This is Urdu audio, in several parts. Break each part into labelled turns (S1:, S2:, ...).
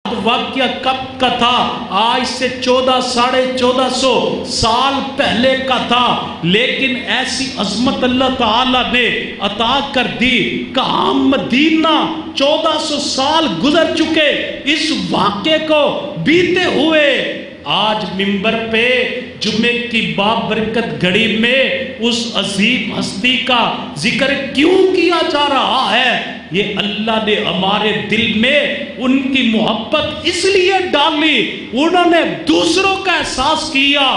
S1: واقعہ کب کا تھا؟ آج سے 1400 سال پہلے کا تھا، لیکن ایسی عظمت اللہ تعالیٰ نے عطا کر دی کہ مدینہ 1400 سال گزر چکے اس واقعے کو بیتے ہوئے آج منبر پہ جمعے کی بابرکت گھڑی میں اس عظیم ہستی کا ذکر کیوں کیا جا رہا ہے؟ یہ اللہ نے ہمارے دل میں ان کی محبت اس لیے ڈالی، انہوں نے دوسروں کا احساس کیا،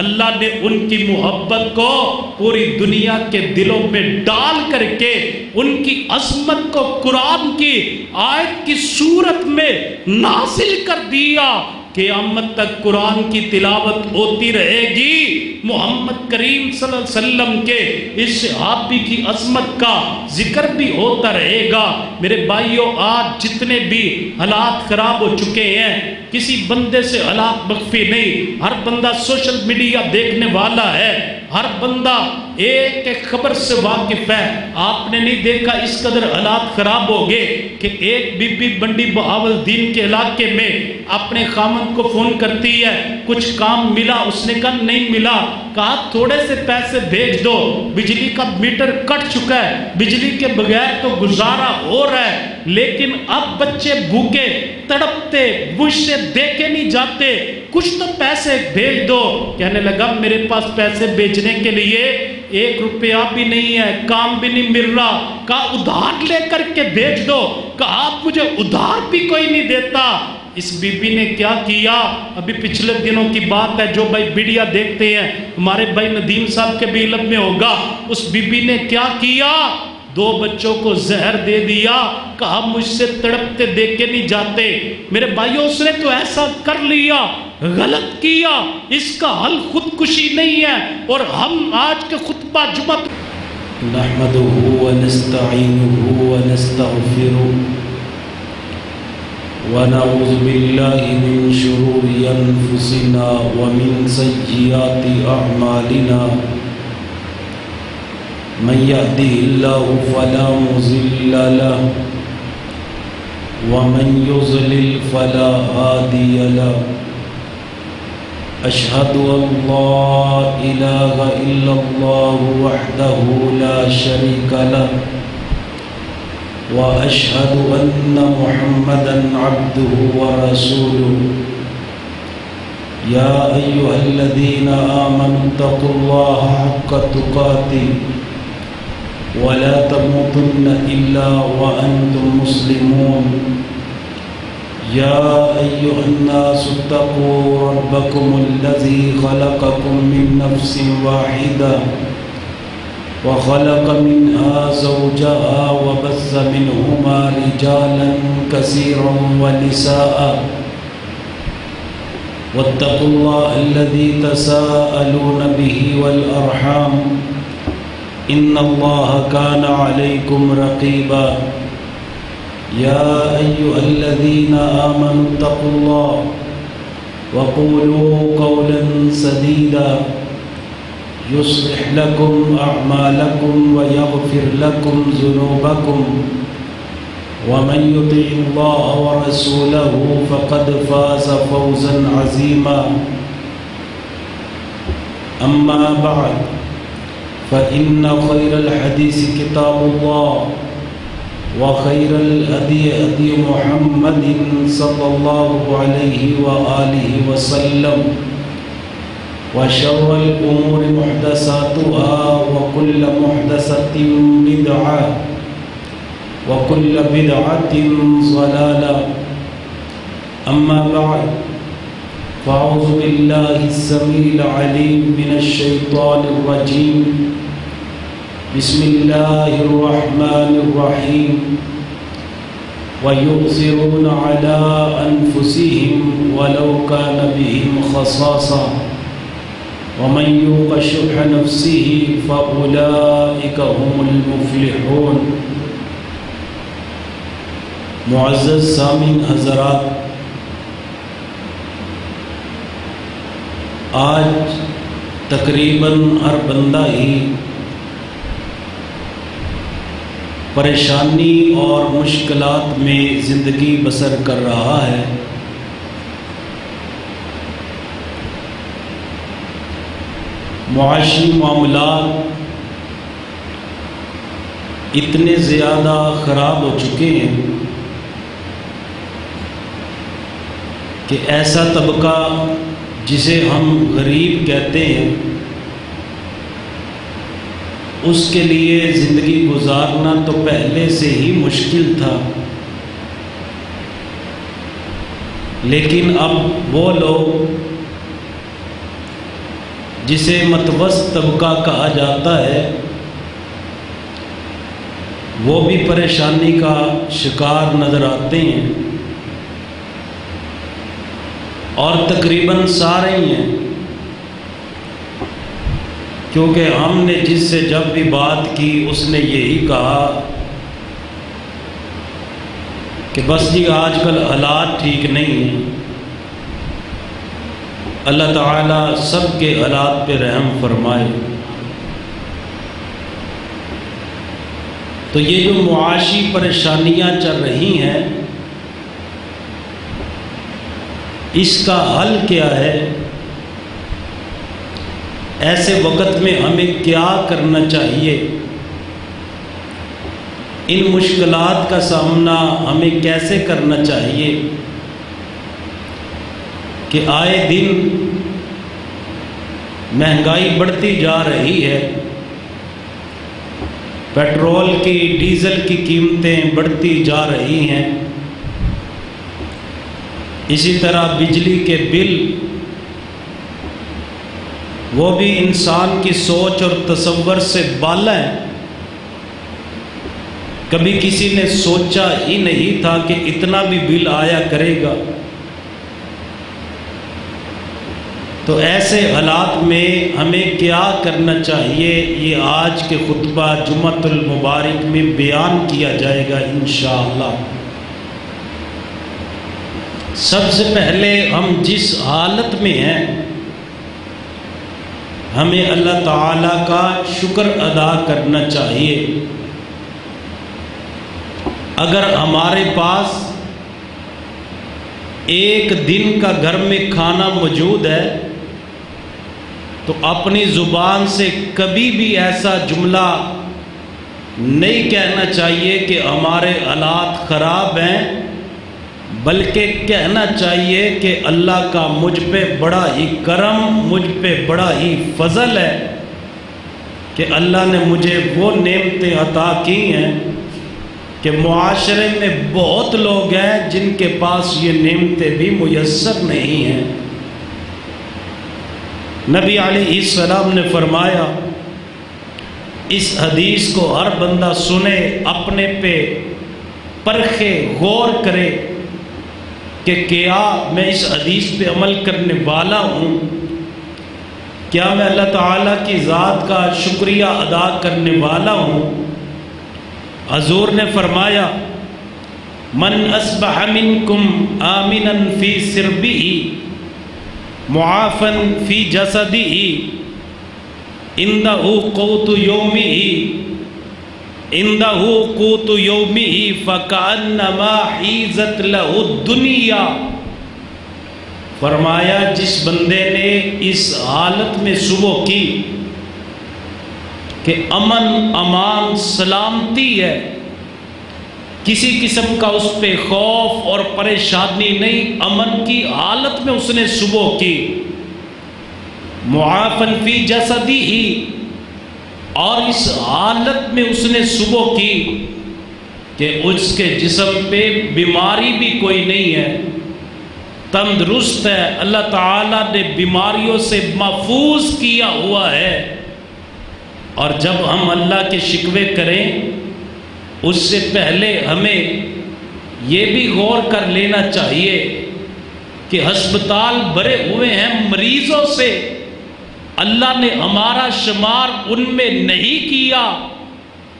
S1: اللہ نے ان کی محبت کو پوری دنیا کے دلوں میں ڈال کر کے ان کی عظمت کو قرآن کی آیت کی صورت میں نازل کر دیا۔ قیامت تک قرآن کی تلاوت ہوتی رہے گی، محمد کریم صلی اللہ علیہ وسلم کے اس صحابی کی عظمت کا ذکر بھی ہوتا رہے گا۔ میرے بھائیوں، آج جتنے بھی حالات خراب ہو چکے ہیں، کسی بندے سے حالات مخفی نہیں، ہر بندہ سوشل میڈیا دیکھنے والا ہے، ہر بندہ ایک ایک خبر سے واقف ہے۔ آپ نے نہیں دیکھا اس قدر حالات خراب ہو گئے کہ ایک بی بی بنڈی بہاولدین کے علاقے میں اپنے خامن کو فون کرتی ہے، کچھ کام ملا؟ اس نے کہا نہیں ملا۔ کہا تھوڑے سے پیسے بھیج دو، بجلی کا میٹر کٹ چکا ہے، بجلی کے بغیر تو گزارا ہو رہا ہے، لیکن اب بچے بھوکے تڑپتے، مجھ سے دیکھے نہیں جاتے، کچھ تو پیسے بھیج دو۔ کہنے لگا میرے پاس پیسے بھیجنے کے لیے 1 روپیہ بھی نہیں ہے، کام بھی نہیں مل رہا۔ کہا ادھار لے کر کے بھیج دو۔ کہا مجھے ادھار بھی کوئی نہیں دیتا۔ اس بی بی نے کیا کیا؟ ابھی پچھلے دنوں کی بات ہے، جو بھائی میڈیا دیکھتے ہیں، ہمارے بھائی ندیم صاحب کے بھی علم میں ہوگا، اس بی بی نے کیا کیا؟ 2 بچوں کو زہر دے دیا، کہا مجھ سے تڑپتے دیکھے نہیں جاتے۔ میرے بھائیوں، اس نے تو ایسا کر لیا، غلط کیا، اس کا حل خودکشی نہیں ہے۔ اور ہم آج کے خطبہ جمعہ
S2: نحمده ونستعینه ونستغفره ونعوذ باللہ من شرور انفسنا ومن سیئات اعمالنا من يهده الله فلا مضل له ومن يضلل فلا هادي له أشهد أن لا إله إلا الله وحده لا شريك له وأشهد أن محمدا عبده ورسوله يا أيها الذين آمنوا اتقوا الله حق تقاته ولا تموتن إلا وأنتم مسلمون يا أيها الناس اتقوا ربكم الذي خلقكم من نفس واحدة وخلق منها زوجها وبث منهما رجالا كثيرا ونساء واتقوا الله الذي تساءلون به والأرحام إن الله كان عليكم رقيبا يا أيها الذين آمنوا اتقوا الله وقولوا قولا سديدا يصلح لكم أعمالكم ويغفر لكم ذنوبكم ومن يطع الله ورسوله فقد فاز فوزا عظيما أما بعد فإن خير الحديث كتاب الله وخير الهدي هدي محمد صلى الله عليه وآله وسلم وشر الأمور محدثاتها وكل محدثة بدعة وكل بدعة ضلالة أما بعد فأعوذ بالله السميع العليم من الشيطان الرجيم بسم الله الرحمن الرحيم ويؤثرون على أنفسهم ولو كان بهم خصاصة ومن يوق شح نفسه فأولئك هم المفلحون۔ معزز سامعین حضرات، آج تقریباً ہر بندہ ہی پریشانی اور مشکلات میں زندگی بسر کر رہا ہے، معاشی معاملات اتنے زیادہ خراب ہو چکے ہیں کہ ایسا طبقہ جسے ہم غریب کہتے ہیں اس کے لیے زندگی گزارنا تو پہلے سے ہی مشکل تھا، لیکن اب وہ لوگ جسے متوسط طبقہ کہا جاتا ہے وہ بھی پریشانی کا شکار نظر آتے ہیں، اور تقریباً سارے ہی ہیں، کیونکہ ہم نے جس سے جب بھی بات کی اس نے یہی کہا کہ بس جی آج کل حالات ٹھیک نہیں ہیں، اللہ تعالیٰ سب کے حالات پہ رحم فرمائے۔ تو یہ جو معاشی پریشانیاں چل رہی ہیں اس کا حل کیا ہے؟ ایسے وقت میں ہمیں کیا کرنا چاہیے؟ ان مشکلات کا سامنا ہمیں کیسے کرنا چاہیے کہ آئے دن مہنگائی بڑھتی جا رہی ہے، پیٹرول کی ڈیزل کی قیمتیں بڑھتی جا رہی ہیں، اسی طرح بجلی کے بل وہ بھی انسان کی سوچ اور تصور سے بالا ہے۔ کبھی کسی نے سوچا ہی نہیں تھا کہ اتنا بھی بل آیا کرے گا۔ تو ایسے حالات میں ہمیں کیا کرنا چاہیے یہ آج کے خطبہ جمعۃ المبارک میں بیان کیا جائے گا انشاءاللہ۔ سب سے پہلے ہم جس حالت میں ہیں ہمیں اللہ تعالیٰ کا شکر ادا کرنا چاہیے۔ اگر ہمارے پاس ایک دن کا گھر میں کھانا موجود ہے تو اپنی زبان سے کبھی بھی ایسا جملہ نہیں کہنا چاہیے کہ ہمارے حالات خراب ہیں، بلکہ کہنا چاہیے کہ اللہ کا مجھ پہ بڑا ہی کرم، مجھ پہ بڑا ہی فضل ہے کہ اللہ نے مجھے وہ نعمتیں عطا کی ہیں کہ معاشرے میں بہت لوگ ہیں جن کے پاس یہ نعمتیں بھی میسر نہیں ہیں۔ نبی علیہ السلام نے فرمایا، اس حدیث کو ہر بندہ سنے، اپنے پہ پرکھے، غور کرے کہ کیا میں اس حدیث پہ عمل کرنے والا ہوں، کیا میں اللہ تعالیٰ کی ذات کا شکریہ ادا کرنے والا ہوں۔ حضور نے فرمایا، من اصبح منکم آمنا فی سربہ معافا فی جسدہ عندہ قوت یومہ فکأنما حیزت لہ الدنیا۔ فرمایا جس بندے نے اس حالت میں صبح کی کہ امن، امان، سلامتی ہے، کسی قسم کا اس پہ خوف اور پریشانی نہیں، امن کی حالت میں اس نے صبح کی، معافن فی جسدہ، اور اس حالت میں اس نے صبح کی کہ اس کے جسم پہ بیماری بھی کوئی نہیں ہے، تندرست ہے، اللہ تعالیٰ نے بیماریوں سے محفوظ کیا ہوا ہے۔ اور جب ہم اللہ کے شکوے کریں اس سے پہلے ہمیں یہ بھی غور کر لینا چاہیے کہ ہسپتال بھرے ہوئے ہیں مریضوں سے، اللہ نے ہمارا شمار ان میں نہیں کیا،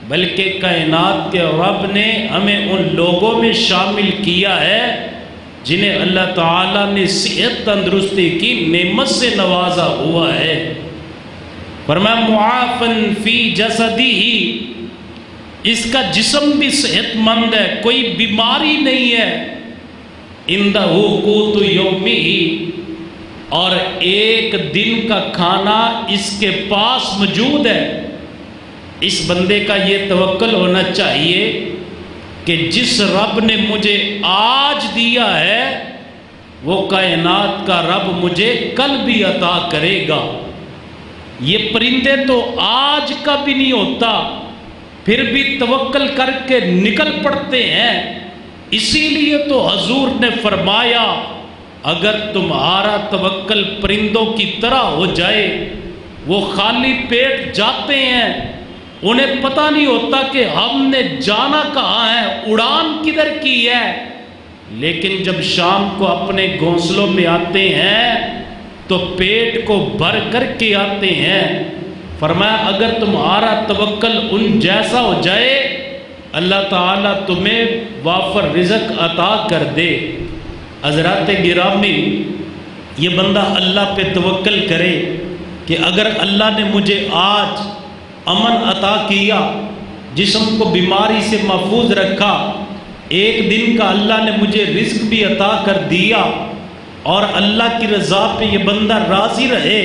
S2: بلکہ کائنات کے رب نے ہمیں ان لوگوں میں شامل کیا ہے جنہیں اللہ تعالیٰ نے صحت تندرستی کی نعمت سے نوازا ہوا ہے۔ فرمایا معافن فی جسدہ، اس کا جسم بھی صحت مند ہے، کوئی بیماری نہیں ہے، عندہ قوت یومہ، اور ایک دن کا کھانا اس کے پاس موجود ہے، اس بندے کا یہ توکل ہونا چاہیے کہ جس رب نے مجھے آج دیا ہے وہ کائنات کا رب مجھے کل بھی عطا کرے گا۔ یہ پرندے تو آج کا بھی نہیں ہوتا، پھر بھی توکل کر کے نکل پڑتے ہیں۔ اسی لیے تو حضور نے فرمایا اگر تمہارا توکل پرندوں کی طرح ہو جائے، وہ خالی پیٹ جاتے ہیں، انہیں پتہ نہیں ہوتا کہ ہم نے جانا کہاں ہے، اڑان کدھر کی ہے، لیکن جب شام کو اپنے گھونسلوں میں آتے ہیں تو پیٹ کو بھر کر کے آتے ہیں۔ فرمایا اگر تمہارا توکل ان جیسا ہو جائے اللہ تعالیٰ تمہیں وافر رزق عطا کر دے۔ حضرات گرامی، یہ بندہ اللہ پہ توکل کرے کہ اگر اللہ نے مجھے آج امن عطا کیا، جسم کو بیماری سے محفوظ رکھا، ایک دن کا اللہ نے مجھے رزق بھی عطا کر دیا اور اللہ کی رضا پہ یہ بندہ راضی رہے۔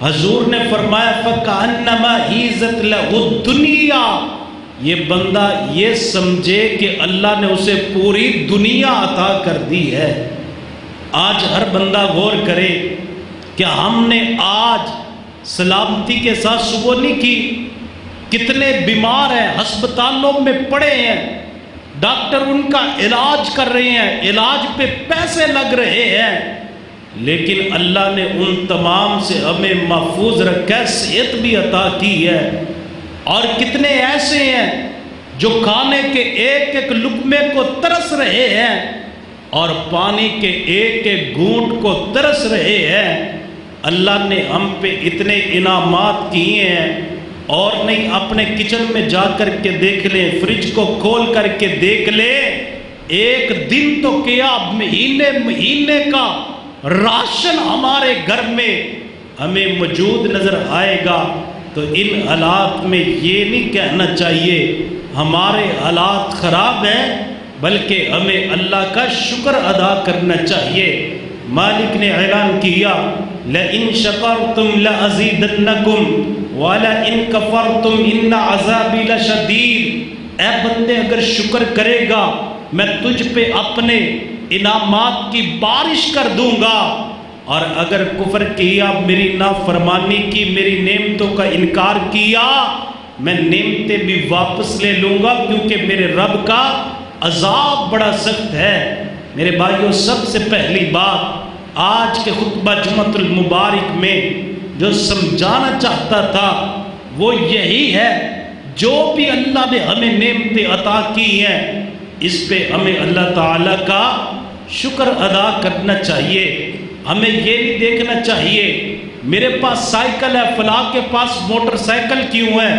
S2: حضور نے فرمایا فَكَأَنَّمَا حِيزَتْ لَهُ الدُّنْيَا، یہ بندہ یہ سمجھے کہ اللہ نے اسے پوری دنیا عطا کر دی ہے۔ آج ہر بندہ غور کرے کہ ہم نے آج سلامتی کے ساتھ صبح نہیں کی، کتنے بیمار ہیں، ہسپتالوں میں پڑے ہیں، ڈاکٹر ان کا علاج کر رہے ہیں، علاج پہ پیسے لگ رہے ہیں، لیکن اللہ نے ان تمام سے ہمیں محفوظ رکھا، صحت بھی عطا کی ہے۔ اور کتنے ایسے ہیں جو کھانے کے ایک ایک لقمے کو ترس رہے ہیں اور پانی کے ایک ایک گھونٹ کو ترس رہے ہیں۔ اللہ نے ہم پہ اتنے انعامات کیے ہیں، اور نہیں اپنے کچن میں جا کر کے دیکھ لیں، فریج کو کھول کر کے دیکھ لیں، ایک دن تو کیا مہینے کا راشن ہمارے گھر میں ہمیں موجود نظر آئے گا۔ تو ان حالات میں یہ نہیں کہنا چاہیے ہمارے حالات خراب ہیں، بلکہ ہمیں اللہ کا شکر ادا کرنا چاہیے۔ مالک نے اعلان کیا لَإِن شَكَرْتُمْ لَأَزِيدَنَّكُمْ وَلَإِن كَفَرْتُمْ إِنَّ عَذَابِي لَشَدِيدٌ، اے بندے اگر شکر کرے گا میں تجھ پہ اپنے انعامات کی بارش کر دوں گا، اور اگر کفر کیا، میری نافرمانی کی، میری نعمتوں کا انکار کیا، میں نعمتیں بھی واپس لے لوں گا، کیونکہ میرے رب کا عذاب بڑا سخت ہے۔ میرے بھائیوں، سب سے پہلی بات آج کے خطبہ جمعۃ المبارک میں جو سمجھانا چاہتا تھا وہ یہی ہے، جو بھی اللہ نے ہمیں نعمتیں عطا کی ہیں اس پہ ہمیں اللہ تعالیٰ کا شکر ادا کرنا چاہیے۔ ہمیں یہ نہیں دیکھنا چاہیے میرے پاس سائیکل ہے فلاں کے پاس موٹر سائیکل کیوں ہے،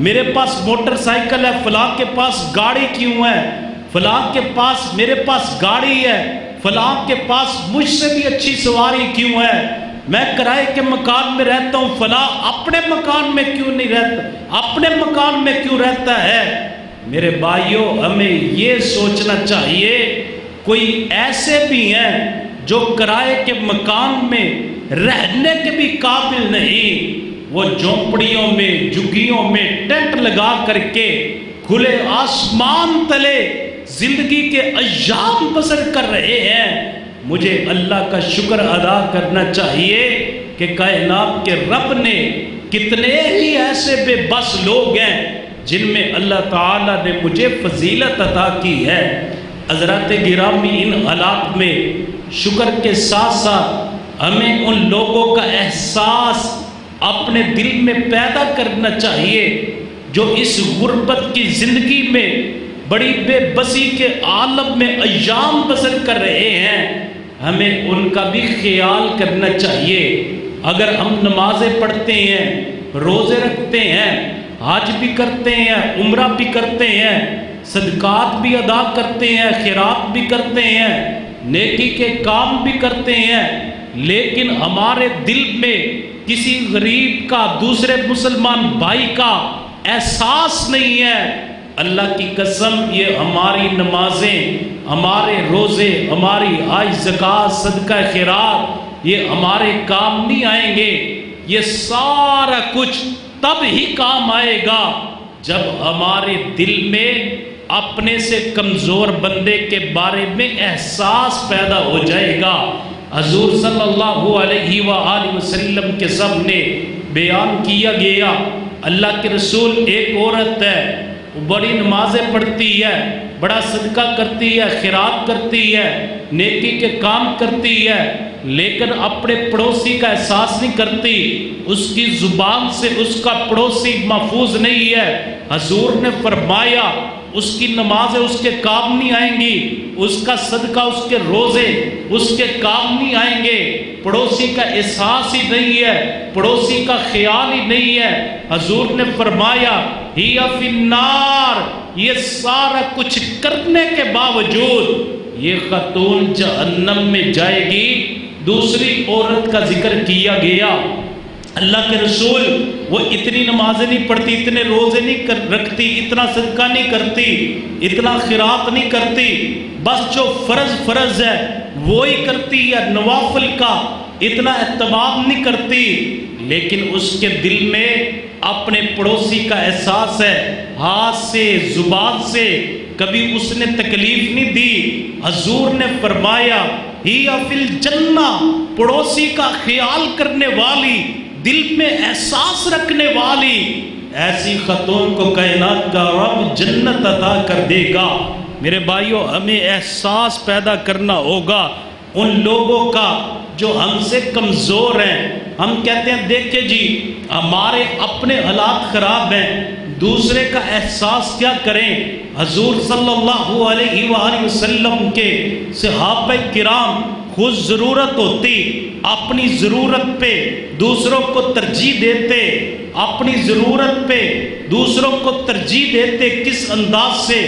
S2: میرے پاس موٹر سائیکل ہے فلاں کے پاس گاڑی کیوں ہے، فلاں کے پاس میرے پاس گاڑی ہے، فلاں کے پاس مجھ سے بھی اچھی سواری کیوں ہے، میں کرائے کے مکان میں رہتا ہوں، فلاں اپنے مکان میں کیوں نہیں رہتا، اپنے مکان میں کیوں رہتا ہے۔ میرے بھائیوں، ہمیں یہ سوچنا چاہیے کوئی ایسے بھی ہیں جو کرائے کے مکان میں رہنے کے بھی قابل نہیں، وہ جھونپڑیوں میں، جھگیوں میں ٹینٹ لگا کر کے کھلے آسمان تلے زندگی کے ایام بسر کر رہے ہیں۔ مجھے اللہ کا شکر ادا کرنا چاہیے کہ کائنات کے رب نے کتنے ہی ایسے بے بس لوگ ہیں جن میں اللہ تعالیٰ نے مجھے فضیلت عطا کی ہے۔ حضرات گرامی، ان حالات میں شکر کے ساتھ ساتھ ہمیں ان لوگوں کا احساس اپنے دل میں پیدا کرنا چاہیے جو اس غربت کی زندگی میں بڑی بے بسی کے عالم میں ایام بسر کر رہے ہیں، ہمیں ان کا بھی خیال کرنا چاہیے۔ اگر ہم نمازیں پڑھتے ہیں، روزے رکھتے ہیں، حج بھی کرتے ہیں، عمرہ بھی کرتے ہیں، صدقات بھی ادا کرتے ہیں، خیرات بھی کرتے ہیں، نیکی کے کام بھی کرتے ہیں، لیکن ہمارے دل میں کسی غریب کا، دوسرے مسلمان بھائی کا احساس نہیں ہے، اللہ کی قسم یہ ہماری نمازیں، ہمارے روزے، ہماری حج، زکوٰۃ، صدقہ خیرات یہ ہمارے کام نہیں آئیں گے. یہ سارا کچھ تب ہی کام آئے گا جب ہمارے دل میں اپنے سے کمزور بندے کے بارے میں احساس پیدا ہو جائے گا. حضور صلی اللہ علیہ وآلہ وسلم کے سامنے بیان کیا گیا، اللہ کے رسول ایک عورت ہے، وہ بڑی نمازیں پڑھتی ہے، بڑا صدقہ کرتی ہے، خیرات کرتی ہے، نیکی کے کام کرتی ہے، لیکن اپنے پڑوسی کا احساس نہیں کرتی. اس کی زبان سے اس کا پڑوسی محفوظ نہیں ہے. حضور نے فرمایا اس کی نمازیں اس کے کام نہیں آئیں گی، اس کا صدقہ، اس کے روزے اس کے کام نہیں آئیں گے. پڑوسی کا احساس ہی نہیں ہے، پڑوسی کا خیال ہی نہیں ہے. حضور نے فرمایا ہی فی النار، یہ سارا کچھ کرنے کے باوجود یہ خاتون جہنم میں جائے گی. دوسری عورت کا ذکر کیا گیا. اللہ کے رسول وہ اتنی نمازیں نہیں پڑھتی، اتنے روزے نہیں رکھتی، اتنا صدقہ نہیں کرتی، اتنا خیرات نہیں کرتی، بس جو فرض ہے وہی کرتی ہے، نوافل کا اتنا اہتمام نہیں کرتی. لیکن اس کے دل میں اپنے پڑوسی کا احساس ہے، ہاتھ سے زبان سے کبھی اس نے تکلیف نہیں دی. حضور نے فرمایا ہی فی الجنہ، پڑوسی کا خیال کرنے والی، دل میں احساس رکھنے والی ایسی خاتون کو کائنات کا رب جنت عطا کر دے گا. میرے بھائیوں، ہمیں احساس پیدا کرنا ہوگا ان لوگوں کا جو ہم سے کمزور ہیں. ہم کہتے ہیں دیکھیں جی ہمارے اپنے حالات خراب ہیں، دوسرے کا احساس کیا کریں. حضور صلی اللہ علیہ وآلہ وسلم کے صحابہ کرام خود ضرورت ہوتی اپنی ضرورت پہ دوسروں کو ترجیح دیتے، اپنی ضرورت پہ دوسروں کو ترجیح دیتے. کس انداز سے؟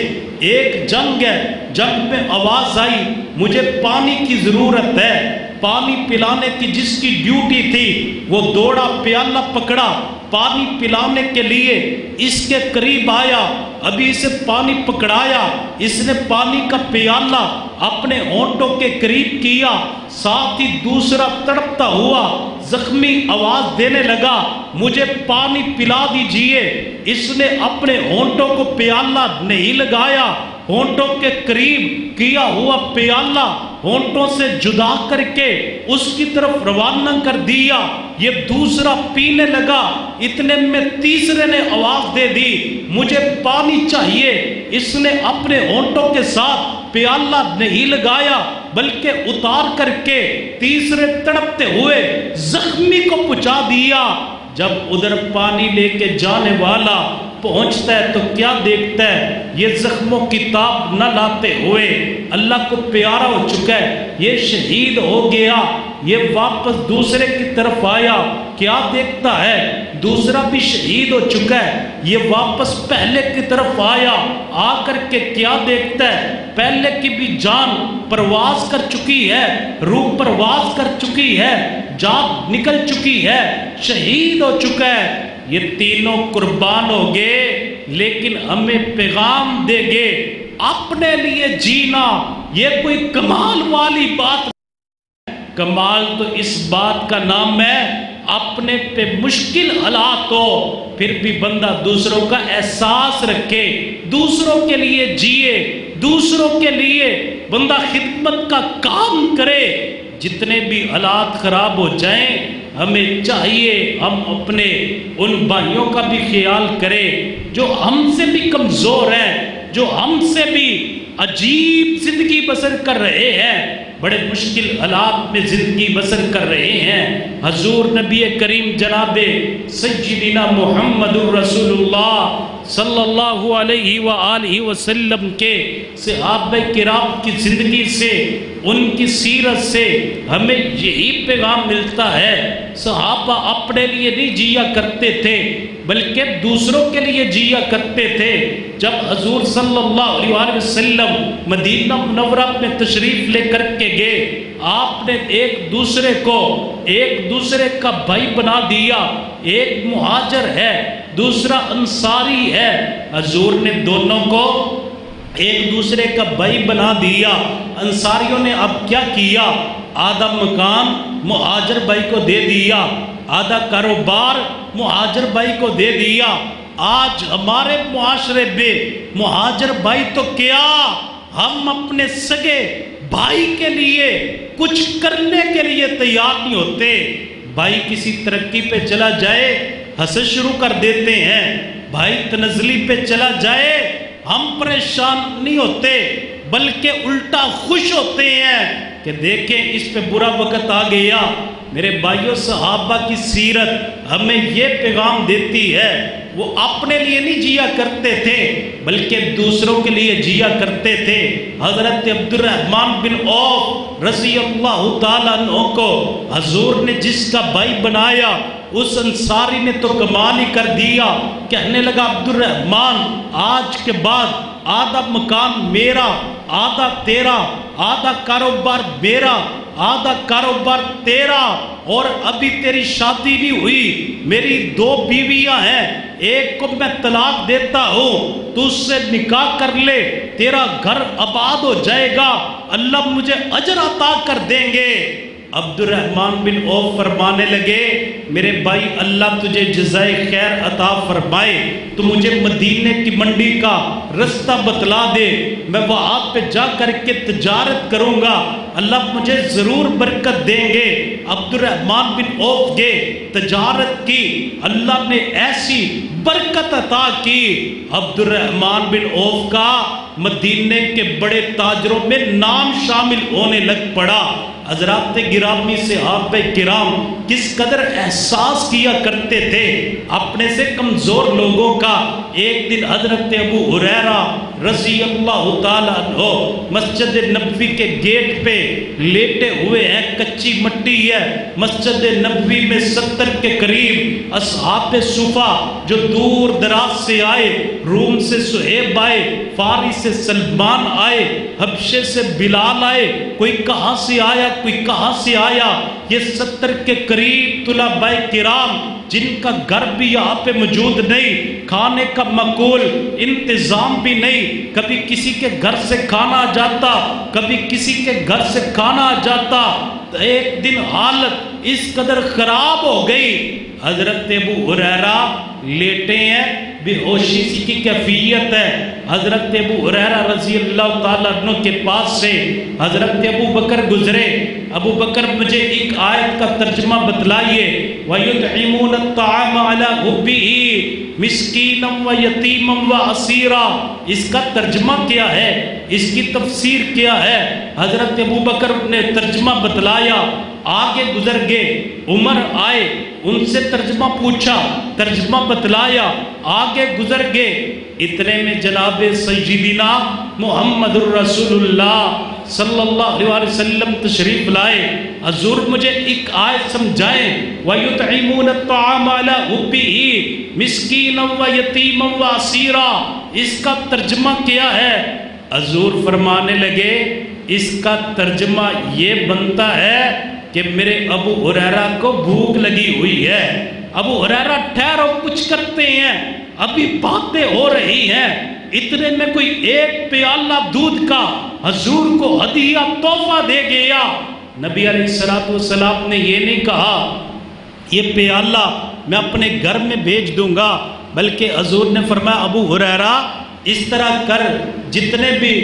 S2: ایک جنگ ہے، جنگ میں آواز آئی مجھے پانی کی ضرورت ہے، پانی پلانے کی جس کی ڈیوٹی تھی وہ دوڑا، پیالہ پکڑا پانی پلانے کے لیے، اس کے قریب آیا، ابھی اسے پانی پکڑایا، اس نے پانی کا پیالہ اپنے ہونٹوں کے قریب کیا، ساتھ ہی دوسرا تڑپتا ہوا زخمی آواز دینے لگا مجھے پانی پلا دیجئے. اس نے اپنے ہونٹوں کو پیالہ نہیں لگایا، ہونٹوں کے قریب کیا ہوا پیالہ ہونٹوں سے جدا کر کے اس کی طرف روانہ کر دیا. یہ دوسرا پینے لگا، اتنے میں تیسرے نے آواز دے دی مجھے پانی چاہیے. اس نے اپنے ہونٹوں کے ساتھ پیالہ نہیں لگایا بلکہ اتار کر کے تیسرے تڑپتے ہوئے زخمی کو پہنچا دیا. جب ادھر پانی لے کے جانے والا پہنچتا ہے تو کیا دیکھتا ہے؟ یہ زخموں کی تاب نہ لاتے ہوئے اللہ کو پیارا ہو چکا ہے، یہ شہید ہو گیا. یہ واپس دوسرے کی طرف آیا، کیا دیکھتا ہے؟ دوسرا بھی شہید ہو چکا ہے. یہ واپس پہلے کی طرف آیا، آ کر کے کیا دیکھتا ہے؟ پہلے کی بھی جان پرواز کر چکی ہے، روح پرواز کر چکی ہے، جان نکل چکی ہے، شہید ہو چکا ہے. یہ تینوں قربان ہو گئے لیکن ہمیں پیغام دے گے اپنے لیے جینا. یہ کوئی کمال والی بات نہیں. کمال تو اس بات کا نام ہے اپنے پہ مشکل حالات ہو پھر بھی بندہ دوسروں کا احساس رکھے، دوسروں کے لیے جیے، دوسروں کے لیے بندہ خدمت کا کام کرے. جتنے بھی حالات خراب ہو جائیں ہمیں چاہیے ہم اپنے ان بھائیوں کا بھی خیال کریں جو ہم سے بھی کمزور ہیں، جو ہم سے بھی عجیب زندگی بسر کر رہے ہیں، بڑے مشکل حالات میں زندگی بسر کر رہے ہیں. حضور نبی کریم جناب سیدنا محمد الرسول اللہ صلی اللہ علیہ وآلہ وسلم کے صحابہ کرام کی زندگی سے، ان کی سیرت سے ہمیں یہی پیغام ملتا ہے. صحابہ اپنے لیے نہیں جیا کرتے تھے بلکہ دوسروں کے لیے جیا کرتے تھے. جب حضور صلی اللہ علیہ وآلہ وسلم مدینہ منورہ میں تشریف لے کر کے گئے، آپ نے ایک دوسرے کو ایک دوسرے کا بھائی بنا دیا. ایک مہاجر ہے، دوسرا انصاری ہے. حضور نے دونوں کو ایک دوسرے کا بھائی بنا دیا. انصاریوں نے اب کیا کیا؟
S1: آدھا مکان مہاجر بھائی کو دے دیا، آدھا کاروبار مہاجر بھائی کو دے دیا۔ آج ہمارے معاشرے میں مہاجر بھائی تو کیا، ہم اپنے سگے بھائی کے لیے کچھ کرنے کے لیے تیار نہیں ہوتے۔ بھائی کسی ترقی پہ چلا جائے حسد شروع کر دیتے ہیں، بھائی تنزلی پہ چلا جائے ہم پریشان نہیں ہوتے بلکہ الٹا خوش ہوتے ہیں کہ دیکھیں اس پہ برا وقت آ گیا۔ میرے بھائیوں، صحابہ کی سیرت ہمیں یہ پیغام دیتی ہے، وہ اپنے لیے نہیں جیا کرتے تھے بلکہ دوسروں کے لیے جیا کرتے تھے۔ حضرت عبد الرحمن بن عوف رضی اللہ تعالیٰ عنہ کو حضور نے جس کا بھائی بنایا، اس انصاری نے تو کمال ہی کر دیا۔ کہنے لگا عبد الرحمن آج کے بعد آدھا مکان میرا، آدھا تیرا، آدھا کاروبار میرا، آدھا کاروبار تیرا، اور ابھی تیری شادی نہیں ہوئی، میری 2 بیویاں ہیں، ایک کو میں طلاق دیتا ہوں، تو اس سے نکاح کر لے، تیرا گھر آباد ہو جائے گا، اللہ مجھے اجر عطا کر دیں گے۔ عبد الرحمن بن عوف فرمانے لگے میرے بھائی اللہ تجھے جزائے خیر عطا فرمائے، تو مجھے مدینے کی منڈی کا رستہ بتلا دے، میں وہاں پہ جا کر کے تجارت کروں گا، اللہ مجھے ضرور برکت دیں گے۔ عبد الرحمن بن عوف کے تجارت کی، اللہ نے ایسی برکت عطا کی، عبد الرحمن بن عوف کا مدینے کے بڑے تاجروں میں نام شامل ہونے لگ پڑا۔ حضرات گرامی صحابہ کرام کس قدر احساس کیا کرتے تھے اپنے سے کمزور لوگوں کا۔ ایک دن حضرت ابو ہریرہ رضی اللہ تعالیٰ عنہ مسجد نبوی کے گیٹ پہ لیٹے ہوئے ہیں، کچی مٹی ہے، مسجد نبوی میں 70 کے قریب اصحاب صفا جو دور دراز سے آئے، روم سے سہیب آئے، فارس سے سلمان آئے، حبشے سے بلال آئے، کوئی کہاں سے آیا کوئی کہاں سے آیا، یہ 70 کے قریب طلباء کرام جن کا گھر بھی یہاں پہ موجود نہیں، کھانے کا معقول انتظام بھی نہیں، کبھی کسی کے گھر سے کھانا آ جاتا، کبھی کسی کے گھر سے کھانا آ جاتا۔ ایک دن حالت اس قدر خراب ہو گئی، حضرت ابو ہریرہ لیٹے ہیں، بے ہوشی سی کی کیفیت ہے۔ حضرت ابو ہریرہ رضی اللہ تعالیٰ عنہ کے پاس سے حضرت ابو بکر گزرے۔ ابو بکر مجھے ایک آیت کا ترجمہ بتلائیے، وَيُطْعِمُونَ الطَّعَامَ عَلَى حُبِّهِ مِسْكِينًا وَيَتِيمًا وَأَسِيرًا، اس کا ترجمہ کیا ہے، اس کی تفسیر کیا ہے؟ حضرت ابو بکر نے ترجمہ بتلایا، آگے گزر گئے، عمر آئے، ان سے ترجمہ پوچھا، ترجمہ بتلایا، آگے گزر گئے، اتنے میں جناب سیدنا محمد الرسول اللہ صلی اللہ علیہ وسلم تشریف لائے۔ حضور مجھے ایک آیت سمجھائیں، وَيُطْعِمُونَ الطَّعَامَ عَلَى حُبِّهِ مِسْكِينًا وَيَتِيمًا وَأَسِيرًا، اس کا ترجمہ کیا ہے؟ حضور فرمانے لگے اس کا ترجمہ یہ بنتا ہے کہ میرے ابو ہریرہ کو بھوک لگی ہوئی ہے۔ ابو ہریرہ ٹھہرو کچھ کرتے ہیں، ابھی باتیں ہو رہی ہیں۔ اتنے میں کوئی ایک پیالہ دودھ کا حضور کو ہدیہ تحفہ دے گیا۔ نبی علیہ السلام نے یہ نہیں کہا یہ پیالہ میں اپنے گھر میں بھیج دوں گا، بلکہ حضور نے فرمایا ابو ہریرہ اس طرح کر، جتنے بھی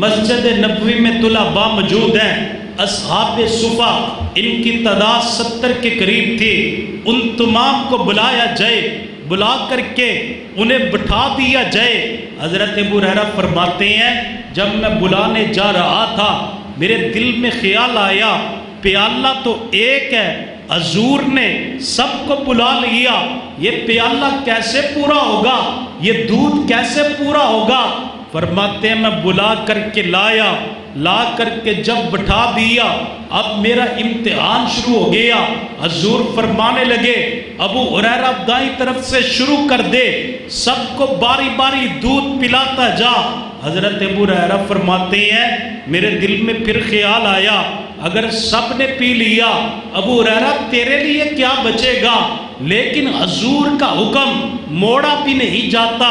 S1: مسجد نبوی میں طلباء موجود ہیں، اصحاب صفا ان کی تعداد 70 کے قریب تھی، ان تمام کو بلایا جائے، بلا کر کے انہیں بٹھا دیا جائے۔ حضرت ابو ہریرہ فرماتے ہیں جب میں بلانے جا رہا تھا میرے دل میں خیال آیا پیالہ تو ایک ہے، حضور نے سب کو بلا لیا، یہ پیالہ کیسے پورا ہوگا، یہ دودھ کیسے پورا ہوگا؟ فرماتے ہیں میں بلا کر کے لایا، لا کر کے جب بٹھا دیا، اب میرا امتحان شروع ہو گیا۔ حضور فرمانے لگے ابو ہریرہ دائیں طرف سے شروع کر دے، سب کو باری باری دودھ پلاتا جا۔ حضرت ابو ہریرہ فرماتے ہیں میرے دل میں پھر خیال آیا اگر سب نے پی لیا ابو ہریرہ تیرے لیے کیا بچے گا؟ لیکن حضور کا حکم موڑا بھی نہیں جاتا۔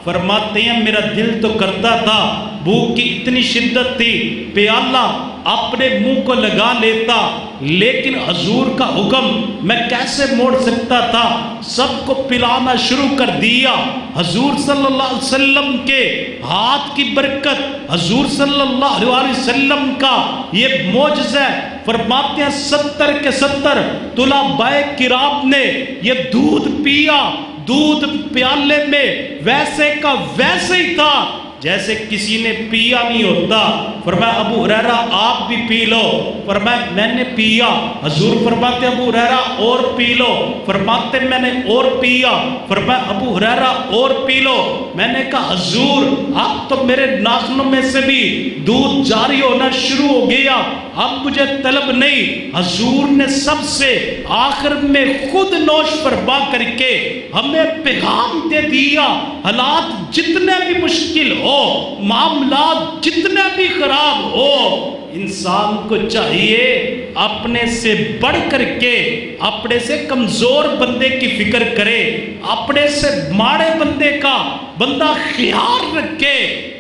S1: فرماتے ہیں میرا دل تو کرتا تھا، بھوک کی اتنی شدت تھی، پیالہ اپنے منہ کو لگا لیتا، لیکن حضور کا حکم میں کیسے موڑ سکتا تھا؟ سب کو پلانا شروع کر دیا۔ حضور صلی اللہ علیہ وسلم کے ہاتھ کی برکت، حضور صلی اللہ علیہ وسلم کا یہ معجزہ، فرماتے ہیں 70 کے 70 طلباء کرام نے یہ دودھ پیا، دودھ پیالے میں ویسے کا ویسے ہی تھا جیسے کسی نے پیا نہیں ہوتا۔ فرمایا ابو ہریرہ آپ بھی پی لو، فرمایا میں نے پیا۔ حضور فرماتے ابو ہریرہ اور پی لو، فرماتے میں نے اور پیا، فرمایا ابو ہریرہ اور پی لو۔ میں نے کہا حضور اب تو میرے ناخنوں میں سے بھی دودھ جاری ہونا شروع ہو گیا، اب مجھے طلب نہیں۔ حضور نے سب سے آخر میں خود نوش فرما کر کے ہمیں پیغام دے دیا، حالات جتنے بھی مشکل ہو، معاملات جتنے بھی خراب ہو، انسان کو چاہیے اپنے سے بڑھ کر کے اپنے سے کمزور بندے کی فکر کرے، اپنے سے ماڑے بندے کا بندہ خیال رکھے۔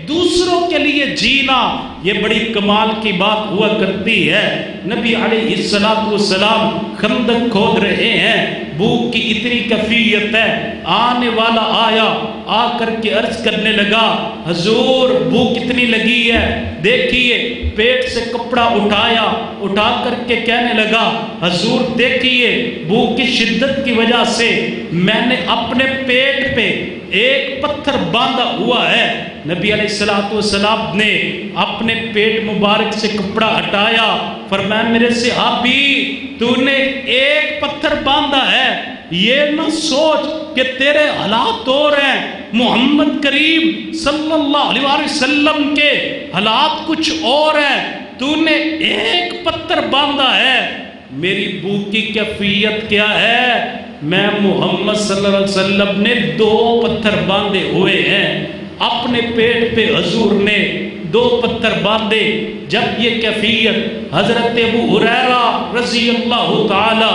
S1: دوسروں کے لیے جینا یہ بڑی کمال کی بات ہوا کرتی ہے۔ نبی علیہ السلام خندق کھود رہے ہیں، بھوک کی اتنی کیفیت ہے، آنے والا آیا، آ کر کے عرض کرنے لگا حضور بھوک اتنی لگی ہے، دیکھیے پیٹ سے کپڑا اٹھایا، اٹھا کر کے کہنے لگا حضور دیکھیے بھوک کی شدت کی وجہ سے میں نے اپنے پیٹ پہ ایک پتھر باندھا ہوا ہے۔ نبی علیہ السلام نے اپنے پیٹ مبارک سے کپڑا ہٹایا، فرمایا میرے صحابی تو نے ایک پتھر باندھا ہے، یہ نہ سوچ کہ تیرے حالات ہو رہے ہیں، محمد کریم صلی اللہ علیہ وسلم کے حالات کچھ اور ہیں، تو نے ایک پتھر باندھا ہے۔ میری بھوک کی کیفیت کیا ہے؟ میں محمد صلی اللہ علیہ وسلم نے 2 پتھر باندھے ہوئے ہیں، اپنے پیٹ پہ حضور نے 2 پتھر باندھے۔ جب یہ کیفیت حضرت ابو ہریرہ رضی اللہ تعالی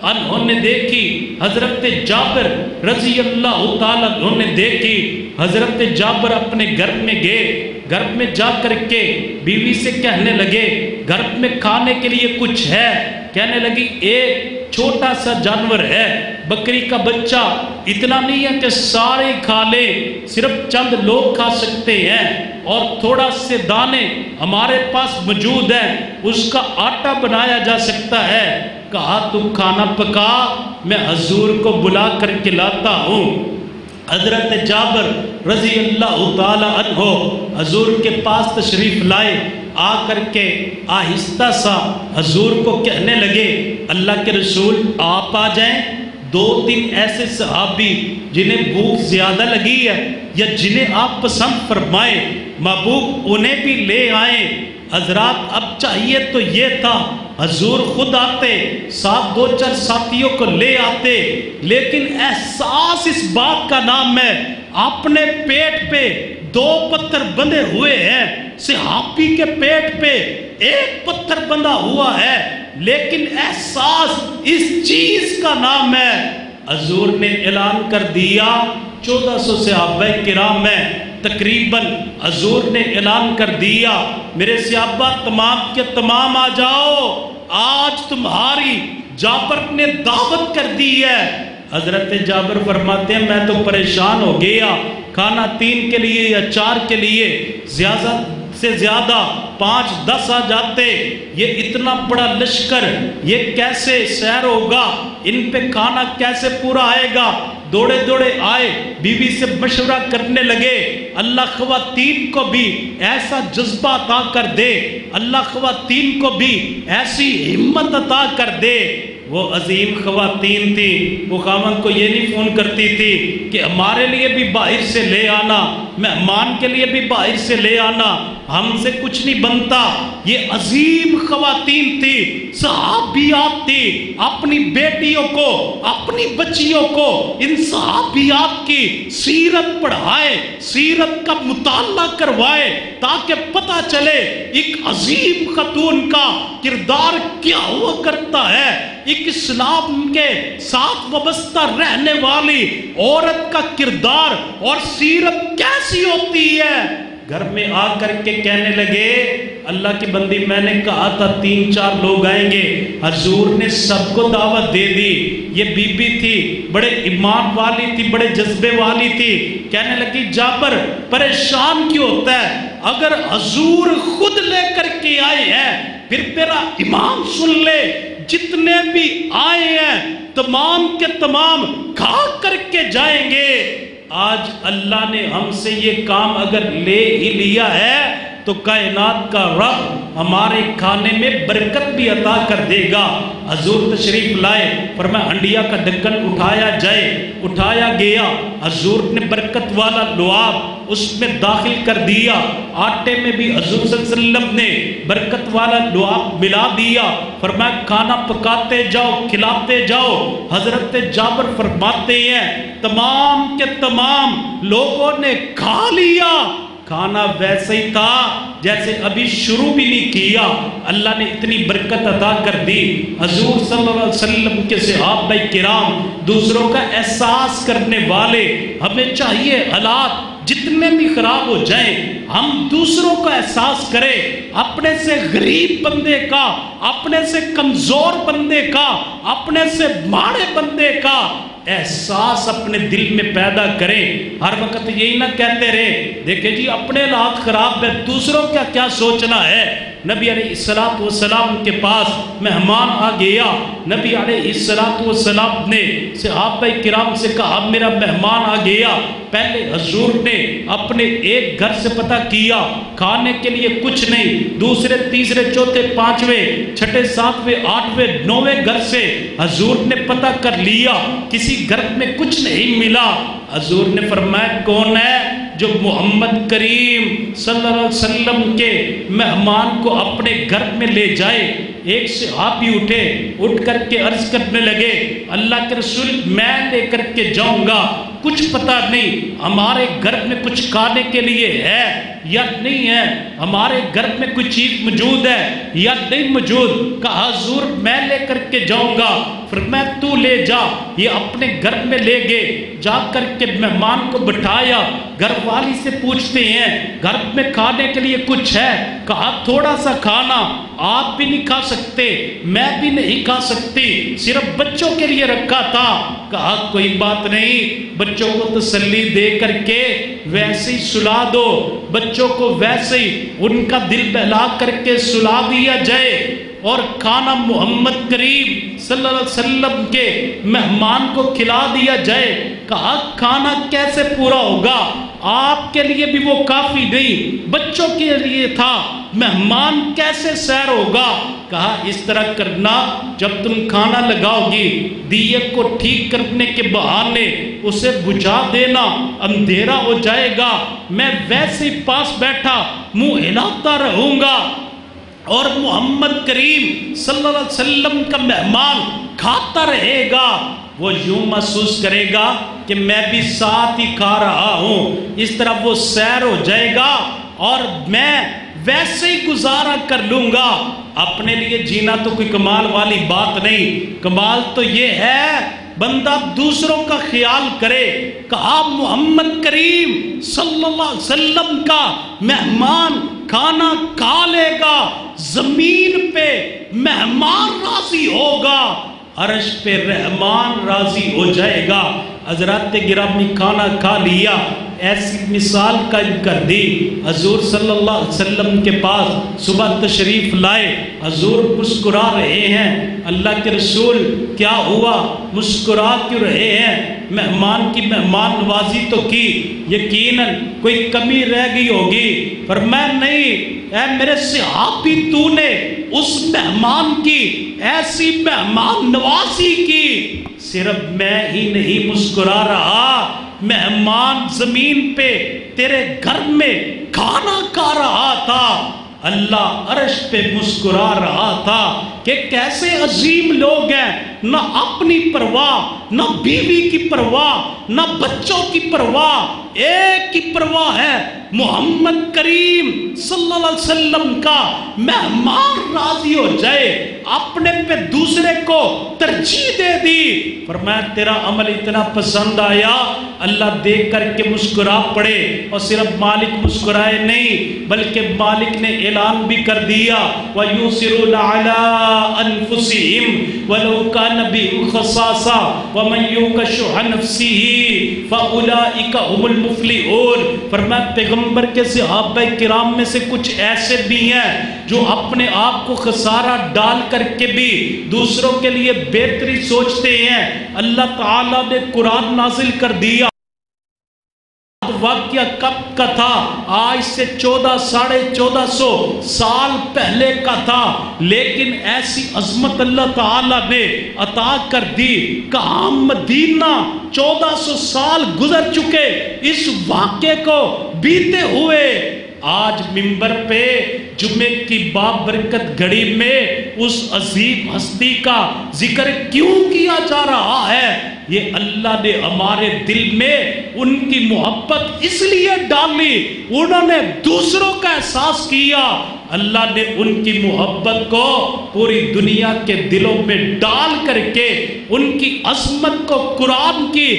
S1: عنہ نے دیکھی، حضرت جابر رضی اللہ تعالی عنہ نے دیکھی، حضرت جابر اپنے گھر میں گئے، گھر میں جا کر کے بیوی سے کہنے لگے گھر میں کھانے کے لیے کچھ ہے؟ کہنے لگی ایک چھوٹا سا جانور ہے، بکری کا بچہ، اتنا نہیں ہے کہ سارے کھا لے، صرف چند لوگ کھا سکتے ہیں، اور تھوڑا سے دانے ہمارے پاس موجود ہیں، اس کا آٹا بنایا جا سکتا ہے۔ کہا تو کھانا پکا، میں حضور کو بلا کر کے لاتا ہوں۔ حضرت جابر رضی اللہ تعالی عنہ حضور کے پاس تشریف لائے، آ کر کے آہستہ سا حضور کو کہنے لگے اللہ کے رسول آپ آ جائیں۔ 2-3 ایسے صحابی جنہیں بھوک زیادہ لگی ہے یا جنہیں آپ پسند فرمائیں محبوب انہیں بھی لے آئیں۔ حضرات اب چاہیے تو یہ تھا حضور خود آتے، ساتھ 2-4 ساتھیوں کو لے آتے، لیکن احساس اس بات کا نام ہے اپنے پیٹ پہ 2 پتھر بندھے ہوئے ہیں، صحابی کے پیٹ پہ 1 پتھر بندھا ہوا ہے، لیکن احساس اس چیز کا نام ہے۔ حضور نے اعلان کر دیا 1400 صحابہ کرام میں تقریباً، حضور نے اعلان کر دیا میرے صحابہ تمام کے تمام آ جاؤ، آج تمہاری جابر نے دعوت کر دی ہے۔ حضرت جابر فرماتے ہیں میں تو پریشان ہو گیا، کھانا 3 کے لیے یا 4 کے لیے، زیادہ سے زیادہ 5-10 آ جاتے، یہ اتنا بڑا لشکر یہ کیسے سیر ہوگا، ان پہ کھانا کیسے پورا آئے گا؟ دوڑے دوڑے آئے، بیوی سے مشورہ کرنے لگے اللہ خواتین کو بھی ایسا جذبہ عطا کر دے، اللہ خواتین کو بھی ایسی ہمت عطا کر دے۔ وہ عظیم خواتین تھی، وہ خاوند کو یہ نہیں فون کرتی تھی کہ ہمارے لیے بھی باہر سے لے آنا، مہمان کے لیے بھی باہر سے لے آنا، ہم سے کچھ نہیں بنتا۔ یہ عظیم خواتین تھی، صحابیات تھی، اپنی بیٹیوں کو اپنی بچیوں کو ان صحابیات کی سیرت پڑھائے، سیرت کا مطالعہ کروائے، تاکہ پتہ چلے ایک عظیم خاتون کا کردار کیا ہوا کرتا ہے، ایک اسلام کے ساتھ وابستہ رہنے والی عورت کا کردار اور سیرت کیسی ہوتی ہے۔ گھر میں آ کر کے کہنے لگے اللہ کی بندی میں نے کہا تھا 3-4 لوگ آئیں گے، حضور نے سب کو دعوت دے دی۔ یہ بی بی تھی، بڑے ایمان والی تھی، بڑے جذبے والی تھی، کہنے لگی جابر پریشان کیوں ہوتا ہے؟ اگر حضور خود لے کر کے آئے ہیں پھر میرا ایمان سن لے، جتنے بھی آئے ہیں تمام کے تمام کھا کر کے جائیں گے۔ آج اللہ نے ہم سے یہ کام اگر لے ہی لیا ہے تو کائنات کا رب ہمارے کھانے میں برکت بھی عطا کر دے گا۔ حضور تشریف لائے، فرمایا ہنڈیا کا ڈھکن اٹھایا جائے، اٹھایا گیا، حضور نے برکت والا لعاب اس میں داخل کر دیا، آٹے میں بھی حضور صلی اللہ علیہ وسلم نے برکت والا لعاب ملا دیا، فرمایا کھانا پکاتے جاؤ کھلاتے جاؤ۔ حضرت جابر فرماتے ہیں تمام کے تمام لوگوں نے کھا لیا، کھانا ویسے ہی تھا جیسے ابھی شروع بھی نہیں کیا، اللہ نے اتنی برکت عطا کر دی۔ حضور صلی اللہ علیہ وسلم کے صحابہ کرام دوسروں کا احساس کرنے والے، ہمیں چاہیے حالات جتنے بھی خراب ہو جائیں ہم دوسروں کا احساس کریں، اپنے سے غریب بندے کا، اپنے سے کمزور بندے کا، اپنے سے ماڑے بندے کا احساس اپنے دل میں پیدا کریں۔ ہر وقت یہی نہ کہتے رہے دیکھیں جی اپنے حالات خراب ہے دوسروں کا کیا سوچنا ہے۔ نبی علیہ السلام کے پاس مہمان آ گیا، نبی علیہ السلام نے صحابہ کرام سے کہا میرا مہمان آ گیا۔ پہلے حضور نے اپنے ایک گھر سے پتہ کیا کھانے کے لیے کچھ نہیں، دوسرے تیسرے چوتھے پانچویں چھٹے ساتویں آٹھویں نویں گھر سے حضور نے پتہ کر لیا، کسی گھر میں کچھ نہیں ملا۔ حضور نے فرمایا کون ہے جو محمد کریم صلی اللہ علیہ وسلم کے مہمان کو اپنے گھر میں لے جائے؟ ایک صحابی اٹھ کر کے عرض کرنے لگے اللہ کے رسول میں لے کر کے جاؤں گا، کچھ پتہ نہیں ہمارے گھر میں کچھ کھانے کے لیے ہے یا نہیں ہے، ہمارے گھر میں کوئی چیز موجود ہے یا نہیں موجود۔ کہا حضور میں لے کر کے جاؤں گا، فرمایا تو لے جا۔ یہ اپنے گھر میں لے گئے، جا کر کے مہمان کو بٹھایا، گھر والی سے پوچھتے ہیں گھر میں کھانے کے لیے کچھ ہے؟ کہا تھوڑا سا کھانا، آپ بھی نہیں کھا سکتے میں بھی نہیں کھا سکتی، صرف بچوں کے لیے رکھا تھا۔ کہا کوئی بات نہیں، بچوں کو تسلی دے کر کے ویسے ہی سلا دو، بچوں کو ویسے ہی ان کا دل بہلا کر کے سلا دیا جائے اور کھانا محمد کریم صلی اللہ علیہ وسلم کے مہمان کو کھلا دیا جائے۔ کہا کھانا کیسے پورا ہوگا، آپ کے لیے بھی وہ کافی نہیں، بچوں کے لیے تھا، مہمان کیسے سیر ہوگا؟ کہا اس طرح کرنا جب تم کھانا لگاؤ گی دیے کو ٹھیک کرنے کے بہانے اسے بجھا دینا، اندھیرا ہو جائے گا، میں ویسے ہی پاس بیٹھا منہ ہلاتا رہوں گا اور محمد کریم صلی اللہ علیہ وسلم کا مہمان کھاتا رہے گا، وہ یوں محسوس کرے گا کہ میں بھی ساتھ ہی کھا رہا ہوں، اس طرح وہ سیر ہو جائے گا اور میں ویسے ہی گزارا کر لوں گا۔ اپنے لیے جینا تو کوئی کمال والی بات نہیں، کمال تو یہ ہے بندہ دوسروں کا خیال کرے۔ کہا محمد کریم صلی اللہ علیہ وسلم کا مہمان کھانا کھا لے گا، زمین پہ مہمان راضی ہوگا، عرش پہ رحمان راضی ہو جائے گا۔ حضرات گرامی کھانا کھا لیا، ایسی مثال قائم کر دی۔ حضور صلی اللہ علیہ وسلم کے پاس صبح تشریف لائے، حضور مسکرا رہے ہیں۔ اللہ کے رسول کیا ہوا، مسکرا کیوں رہے ہیں؟ مہمان کی مہمان نوازی تو کی، یقیناً کوئی کمی رہ گئی ہوگی۔ فرمایا نہیں اے میرے صحابی، تو نے اس مہمان کی ایسی مہمان نوازی کی، صرف میں ہی نہیں مسکرا رہا، مہمان زمین پہ تیرے گھر میں کھانا کھا رہا تھا، اللہ عرش پہ مسکرا رہا تھا۔ کہ کیسے عظیم لوگ ہیں، نہ اپنی پرواہ، نہ بیوی کی پرواہ، نہ بچوں کی پرواہ، ایک کی پرواہ ہے محمد کریم صلی اللہ علیہ وسلم کا مہمان راضی ہو جائے، اپنے پہ دوسرے کو ترجیح دے دی۔ فرمایا تیرا عمل اتنا پسند آیا، اللہ دیکھ کر کے مسکرا پڑے، اور صرف مالک مسکرائے نہیں بلکہ مالک نے اعلان بھی کر دیا وَيُؤْثِرُونَ عَلَىٰ أَنفُسِهِمْ وَلَوْ كَانَ بِهِمْ خَصَاصَةٌ وَمَن يُوقَ شُحَّ نَفْسِهِ فَأُولَٰئِكَ هُمُ الْمُفْلِحُونَ۔ فرمایا پیغمبر کے صحابہ کرام میں سے کچھ ایسے بھی ہیں جو اپنے آپ کو خسارہ ڈال کر کے بھی دوسروں کے لیے بہتری سوچتے ہیں۔ اللہ تعالیٰ نے قرآن نازل کر دیا، واقعہ کب کا تھا؟ آج سے 1400 سال پہلے کا تھا، لیکن ایسی عظمت اللہ تعالیٰ نے عطا کر دی۔ کہاں مدینہ 1400 سال گزر چکے اس واقعے کو بیتے ہوئے، آج منبر پہ جمعے کی بابرکت گھڑی میں اس عظیم ہستی کا ذکر کیوں کیا جا رہا ہے؟ یہ اللہ نے ہمارے دل میں ان کی محبت اس لیے ڈالی، انہوں نے دوسروں کا احساس کیا، اللہ نے ان کی محبت کو پوری دنیا کے دلوں میں ڈال کر کے ان کی عظمت کو قرآن کی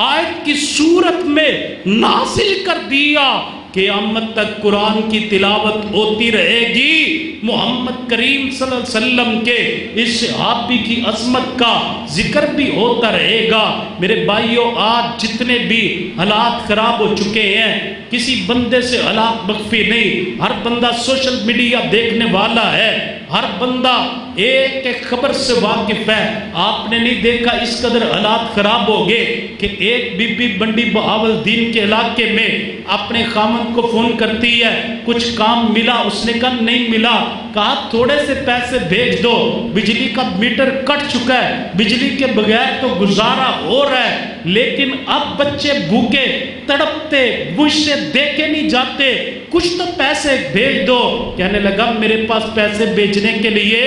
S1: آیت کی صورت میں نازل کر دیا۔ قیامت تک قرآن کی تلاوت ہوتی رہے گی، محمد کریم صلی اللہ علیہ وسلم کے اس صحابی کی عظمت کا ذکر بھی ہوتا رہے گا۔ میرے بھائیوں، آج جتنے بھی حالات خراب ہو چکے ہیں، کسی بندے سے حالات مخفی نہیں، ہر بندہ سوشل میڈیا دیکھنے والا ہے، ہر بندہ ایک ایک خبر سے واقف ہے۔ آپ نے نہیں دیکھا اس قدر حالات خراب ہو گئے کہ ایک بی بی بنڈی بہاولدین کے علاقے میں اپنے خامن کو فون کرتی ہے، کچھ کام ملا؟ اس نے کہا نہیں ملا۔ کہا تھوڑے سے پیسے بھیج دو، بجلی کا میٹر کٹ چکا ہے، بجلی کے بغیر تو گزارا ہو رہا ہے، لیکن اب بچے بھوکے تڑپتے مجھ سے دیکھے نہیں جاتے، کچھ تو پیسے بھیج دو۔ کہنے لگا میرے پاس پیسے بھیجنے کے لیے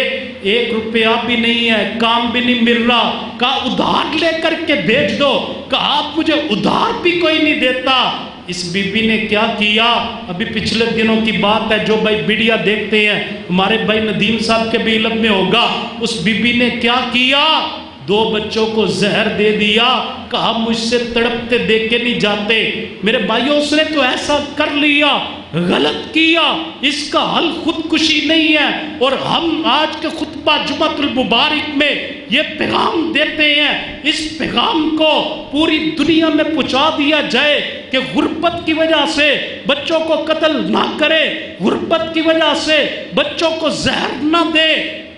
S1: 1 روپیہ بھی نہیں ہے، کام بھی نہیں مل رہا۔ کہا ادھار لے کر کے بھیج دو۔ کہا مجھے ادھار بھی کوئی نہیں دیتا۔ اس بی بی نے کیا کیا؟ ابھی پچھلے دنوں کی بات ہے، جو بھائی میڈیا دیکھتے ہیں، ہمارے بھائی ندیم صاحب کے بھی علم میں ہوگا، اس بی بی نے کیا کیا؟ 2 بچوں کو زہر دے دیا، کہا مجھ سے تڑپتے دیکھے نہیں جاتے۔ میرے بھائیوں، اس نے تو ایسا کر لیا، غلط کیا، اس کا حل خودکشی نہیں ہے۔ اور ہم آج کے خطبہ جمعۃ المبارک میں یہ پیغام دیتے ہیں، اس پیغام کو پوری دنیا میں پہنچا دیا جائے کہ غربت کی وجہ سے بچوں کو قتل نہ کرے، غربت کی وجہ سے بچوں کو زہر نہ دے،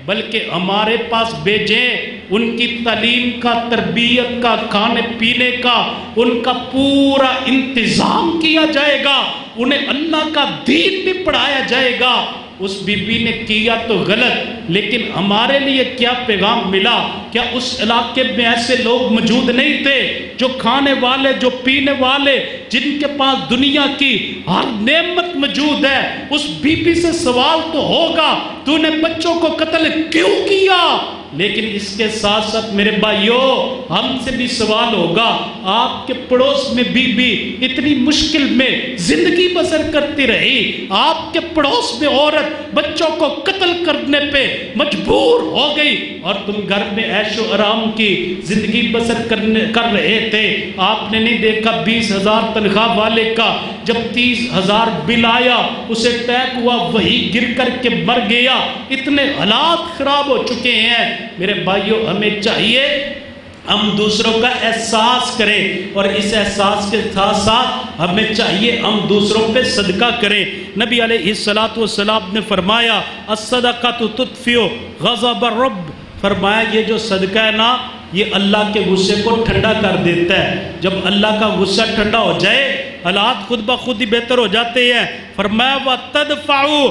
S1: بلکہ ہمارے پاس بھیجیں، ان کی تعلیم کا، تربیت کا، کھانے پینے کا، ان کا پورا انتظام کیا جائے گا، انہیں اللہ کا دین بھی پڑھایا جائے گا۔ اس بی بی نے کیا تو غلط، لیکن ہمارے لیے کیا پیغام ملا؟ کیا اس علاقے میں ایسے لوگ موجود نہیں تھے جو کھانے والے، جو پینے والے، جن کے پاس دنیا کی ہر نعمت موجود ہے؟ اس بی بی سے سوال تو ہوگا تو نے بچوں کو قتل کیوں کیا؟ لیکن اس کے ساتھ ساتھ میرے بھائیوں، ہم سے بھی سوال ہوگا، آپ کے پڑوس میں بی بی اتنی مشکل میں زندگی بسر کرتی رہی، آپ کے پڑوس میں عورت بچوں کو قتل کرنے پہ مجبور ہو گئی، اور تم گھر میں عیش و آرام کی زندگی بسر کر رہے تھے۔ آپ نے نہیں دیکھا 20,000 تنخواہ والے کا جب 30,000 بل آیا، اسے اٹیک ہوا، وہی گر کر کے مر گیا۔ اتنے حالات خراب ہو چکے ہیں۔ میرے بھائیوں، ہمیں چاہیے ہم دوسروں کا احساس کریں، اور اس احساس کے ساتھ ساتھ ہمیں چاہیے ہم دوسروں پہ صدقہ کریں۔ نبی علیہ السلام نے فرمایا الصدقۃ تطفئ غضب الرب، فرمایا یہ جو صدقہ ہے نا، یہ اللہ کے غصے کو ٹھنڈا کر دیتا ہے۔ جب اللہ کا غصہ ٹھنڈا ہو جائے، حالات خود بخود ہی بہتر ہو جاتے ہیں۔ فرمایا وَتَدْفَعُ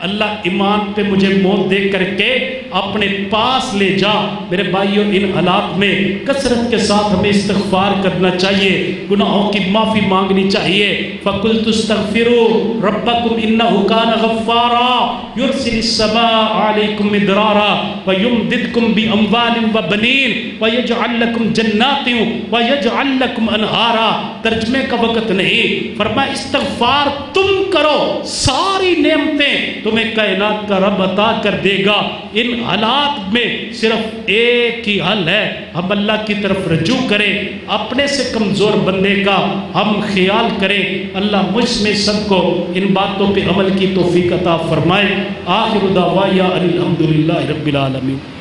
S1: اللہ ایمان پہ مجھے موت دے کر کے اپنے پاس لے جا۔ میرے بھائیوں، ان حالات میں کثرت کے ساتھ ہمیں استغفار کرنا چاہیے، گناہوں کی معافی مانگنی چاہیے۔ فَقُلْتُ اسْتَغْفِرُوا رَبَّكُمْ إِنَّهُ كَانَ غَفَّارًا يُرْسِلِ السَّمَاءَ عَلَيْكُمْ مِدْرَارًا وَيُمْدِدْكُمْ بِأَمْوَالٍ وَبَنِينَ وَيَجْعَلْ لَكُمْ جَنَّاتٍ وَيَجْعَلْ لَكُمْ أَنْهَارًا۔ ترجمے کا وقت نہیں، فرمایا استغفار تم کرو، ساری نعمتیں تمہیں کائنات کا رب عطا کر دے گا۔ ان حالات میں صرف ایک ہی حل ہے، ہم اللہ کی طرف رجوع کریں، اپنے سے کمزور بندے کا ہم خیال کریں۔ اللہ مجھ میں سب کو ان باتوں پہ عمل کی توفیق عطا فرمائے۔ آخر دعوایا الحمدللہ رب العالمین۔